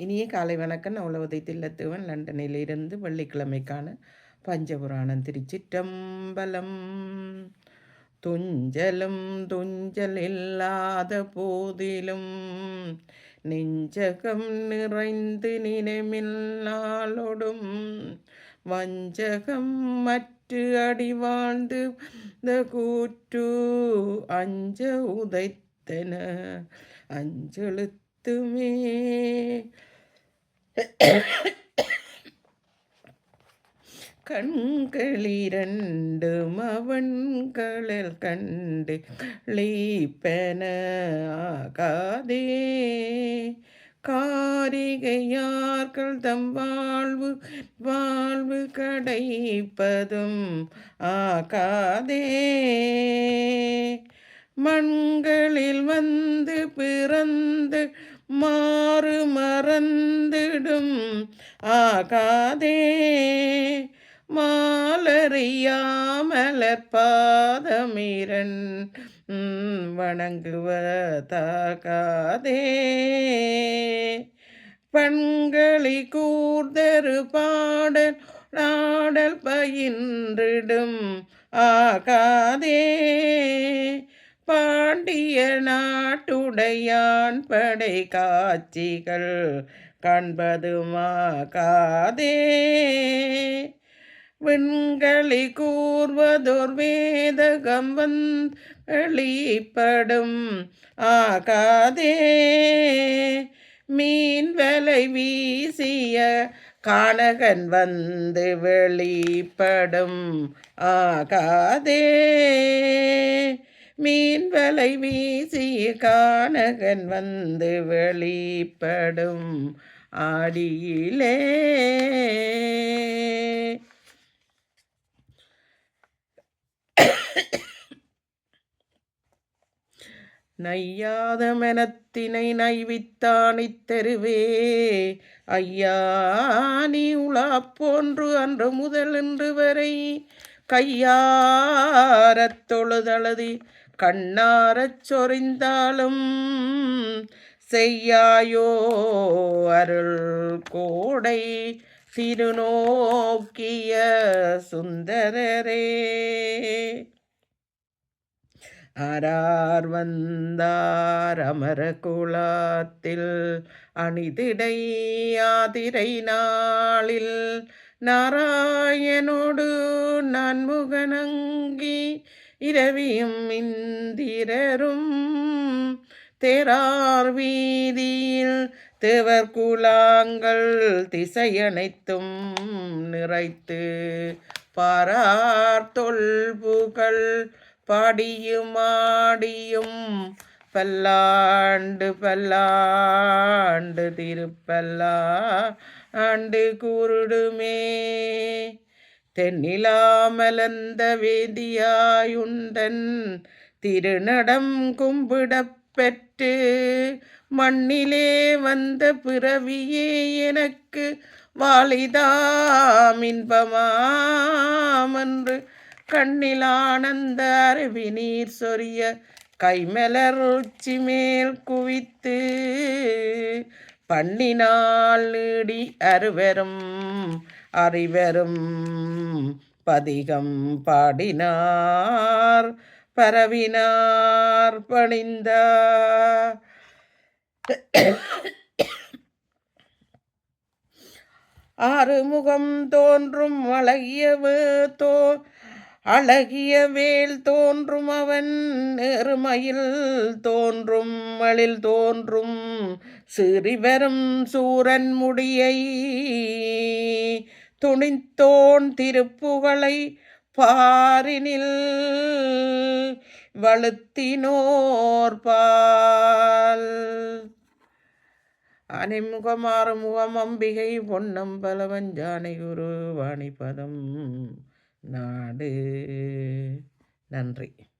இனிய காலை வணக்கம். நான் உலவதை தில்லத்துவன் லண்டனிலிருந்து வெள்ளிக்கிழமைக்கான பஞ்சபுராணம். திருச்சிற்றம்பலம். துஞ்சலும் துஞ்சல் இல்லாத போதிலும் நெஞ்சகம் நிறைந்து நினைமில்லாளொடும் வஞ்சகம் மற்று அடி வாழ்ந்து கூற்று அஞ்ச உதைத்தன அஞ்செழுத்துமே. கண்களிரண்டும் அவன்களில் கண்டு களிப்பென ஆகாதே காரிகையார்கள் தம் வாழ்வு கடைப்பதும் ஆகாதே மண்களில் வந்து பிறந்து மாறு மறந்திடும் ஆகாதே மாலறியாமலர் பாதமிரன் வணங்குவதாகாதே பண்களி கூர்தரு பாடல் நாடல் பயின்றிடும் ஆகாதே பாண்டிய நாட்டுடையான் படை காட்சிகள் காண்பதுமாகாதே விண்களி கூர்வதோர் வேதகம் வெளிப்படும் ஆகாதே மீன் வலை வீசிய கானகன் வந்து வெளிப்படும் ஆகாதே மீன் வலை வீசிய கானகன் வந்து வெளிப்படும் ஆடியிலே நையாத மெனத்தினை நைவித்தானித் தெருவே ஐயா நீ உலா போன்று அன்று முதல் இன்று வரை கையாரத் தொழுதழுதி கண்ணாரச் சொரிந்தாலும் செய்யாயோ அருள் கோடை திருநோக்கிய சுந்தரரே ஆரார் வந்தார் அமர குலாத்தில் அணிதிடை ஆதிரை நாளில் நாராயணோடு நான்முகனங்கி இரவியும் இந்திரரும் தேரார் வீதியில் தேவர் குலாங்கள் திசையனைத்தும் நிறைத்து பாரார் தொல்புகள் பாடியும் ஆடியும் பல்லாண்டு பல்லாண்டு திருப்பல்லா ஆண்டு கூறுடுமே தென்னிலாமலந்த வேதியாயுண்டன் திருநடம் கும்பிடப் பெற்று மண்ணிலே வந்த பிறவியே எனக்கு வாலிதாம் இன்பமாமென்று கண்ணில் ஆனந்த அருவி நீர் சொரிய கைமலர் உச்சி மேல் குவித்து பண்ணினால் நீடி அருவரும் அறிவரும் பதிகம் பாடினார் பரவினார் பணிந்தார் ஆறுமுகம் தோன்றும் அழகிய வேல் தோன்றும் அவன் நெருமையில் தோன்றும் மழில் தோன்றும் சிறிவரும் சூரன் முடியை துணித்தோன் திருப்புகளை பாரினில் வழுத்தினோர் பால் அணிமுகம் ஆறுமுகம் அம்பிகை பொன்னம்பலவன் ஜானை குரு வாணிபதம் நாடு. நன்றி.